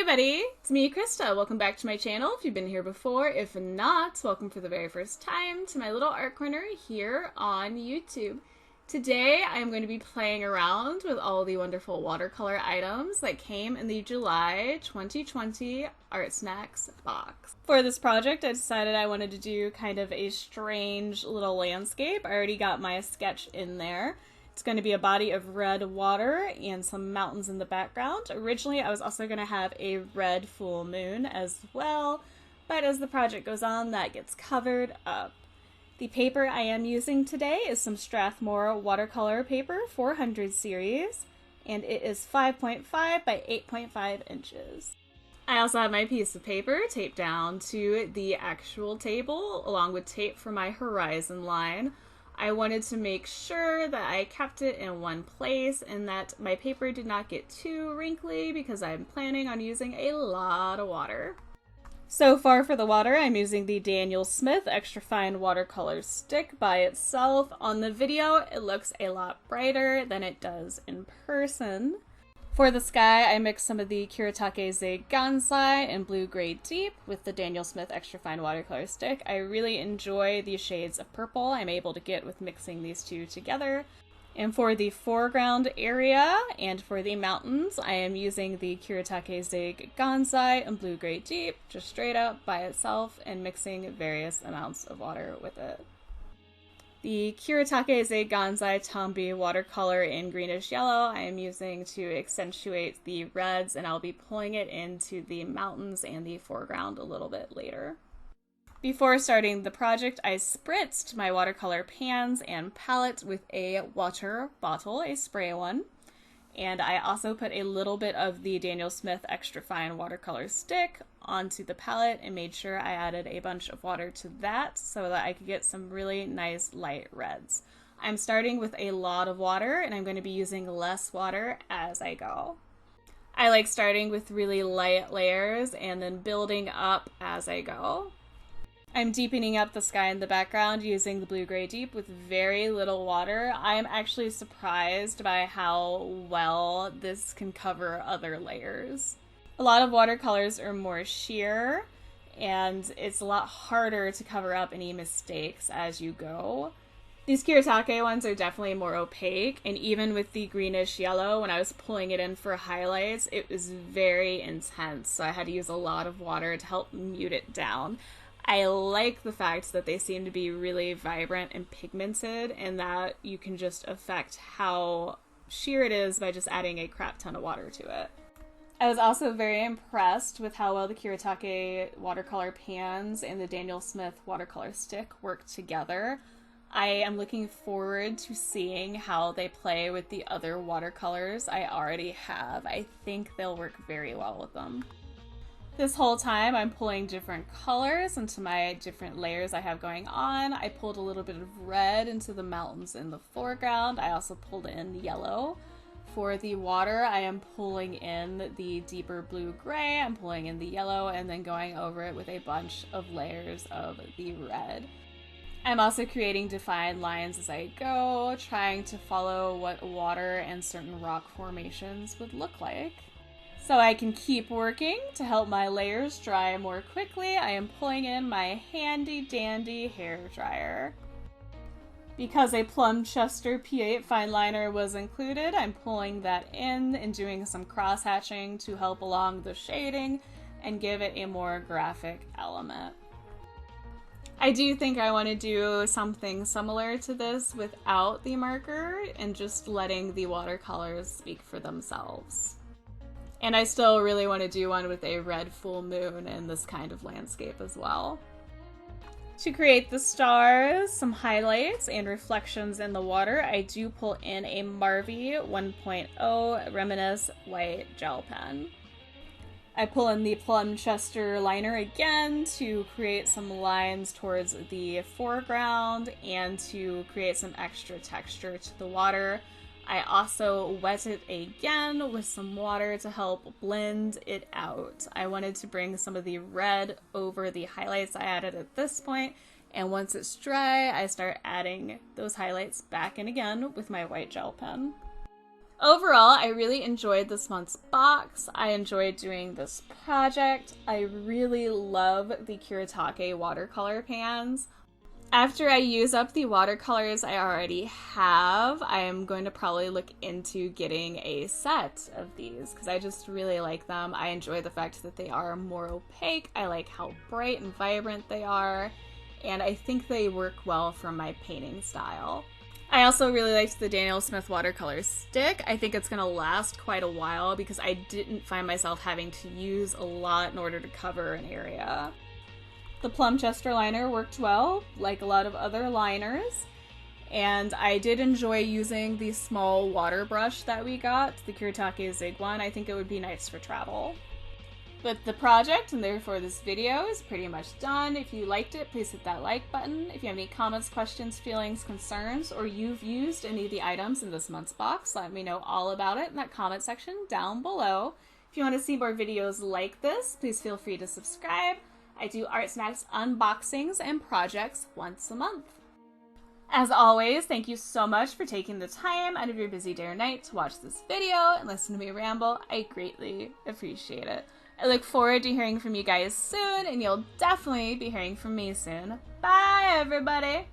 everybody, it's me, Krista. Welcome back to my channel if you've been here before. If not, welcome for the very first time to my little art corner here on YouTube. Today I am going to be playing around with all the wonderful watercolor items that came in the July 2020 Artsnacks box. For this project I decided I wanted to do kind of a strange little landscape. I already got my sketch in there. It's going to be a body of red water and some mountains in the background. Originally, I was also going to have a red full moon as well, but as the project goes on, that gets covered up. The paper I am using today is some Strathmore watercolor paper 400 series, and it is 5.5 by 8.5 inches. I also have my piece of paper taped down to the actual table, along with tape for my horizon line. I wanted to make sure that I kept it in one place and that my paper did not get too wrinkly because I'm planning on using a lot of water. So far for the water, I'm using the Daniel Smith Extra Fine Watercolor Stick by itself. On the video, it looks a lot brighter than it does in person. For the sky, I mixed some of the Kuretake-zig and Blue Gray Deep with the Daniel Smith Extra Fine Watercolor Stick. I really enjoy the shades of purple I'm able to get with mixing these two together. And for the foreground area and for the mountains, I am using the Kuretake-zig and Blue Gray Deep just straight up by itself and mixing various amounts of water with it. The Kuretake-zig Tombi watercolor in greenish yellow I am using to accentuate the reds, and I'll be pulling it into the mountains and the foreground a little bit later. Before starting the project, I spritzed my watercolor pans and palette with a water bottle, a spray one. And I also put a little bit of the Daniel Smith Extra Fine Watercolor Stick onto the palette and made sure I added a bunch of water to that so that I could get some really nice light reds. I'm starting with a lot of water and I'm going to be using less water as I go. I like starting with really light layers and then building up as I go. I'm deepening up the sky in the background using the Blue Gray Deep with very little water. I am actually surprised by how well this can cover other layers. A lot of watercolors are more sheer, and it's a lot harder to cover up any mistakes as you go. These Kuretake ones are definitely more opaque, and even with the greenish yellow, when I was pulling it in for highlights, it was very intense, so I had to use a lot of water to help mute it down. I like the fact that they seem to be really vibrant and pigmented and that you can just affect how sheer it is by just adding a crap ton of water to it. I was also very impressed with how well the Kuretake watercolor pans and the Daniel Smith watercolor stick work together. I am looking forward to seeing how they play with the other watercolors I already have. I think they'll work very well with them. This whole time I'm pulling different colors into my different layers I have going on. I pulled a little bit of red into the mountains in the foreground. I also pulled in yellow. For the water, I am pulling in the deeper blue-gray, I'm pulling in the yellow, and then going over it with a bunch of layers of the red. I'm also creating defined lines as I go, trying to follow what water and certain rock formations would look like. So I can keep working to help my layers dry more quickly, I am pulling in my handy dandy hair dryer. Because a Plumchester P8 fine liner was included, I'm pulling that in and doing some cross hatching to help along the shading and give it a more graphic element. I do think I want to do something similar to this without the marker and just letting the watercolors speak for themselves. And I still really want to do one with a red full moon in this kind of landscape as well. To create the stars, some highlights, and reflections in the water, I do pull in a Marvy 1.0 Reminisce white gel pen. I pull in the Plumchester liner again to create some lines towards the foreground and to create some extra texture to the water. I also wet it again with some water to help blend it out. I wanted to bring some of the red over the highlights I added at this point, and once it's dry, I start adding those highlights back in again with my white gel pen. Overall, I really enjoyed this month's box. I enjoyed doing this project. I really love the Kuretake watercolor pans. After I use up the watercolors I already have, I am going to probably look into getting a set of these because I just really like them. I enjoy the fact that they are more opaque. I like how bright and vibrant they are, and I think they work well for my painting style. I also really liked the Daniel Smith watercolor stick. I think it's going to last quite a while because I didn't find myself having to use a lot in order to cover an area. The Plum Chester liner worked well, like a lot of other liners, and I did enjoy using the small water brush that we got, the Kuretake-zig one. I think it would be nice for travel. But the project, and therefore this video, is pretty much done. If you liked it, please hit that like button. If you have any comments, questions, feelings, concerns, or you've used any of the items in this month's box, let me know all about it in that comment section down below. If you want to see more videos like this, please feel free to subscribe. I do Artsnacks unboxings and projects once a month. As always, thank you so much for taking the time out of your busy day or night to watch this video and listen to me ramble. I greatly appreciate it. I look forward to hearing from you guys soon, and you'll definitely be hearing from me soon. Bye, everybody!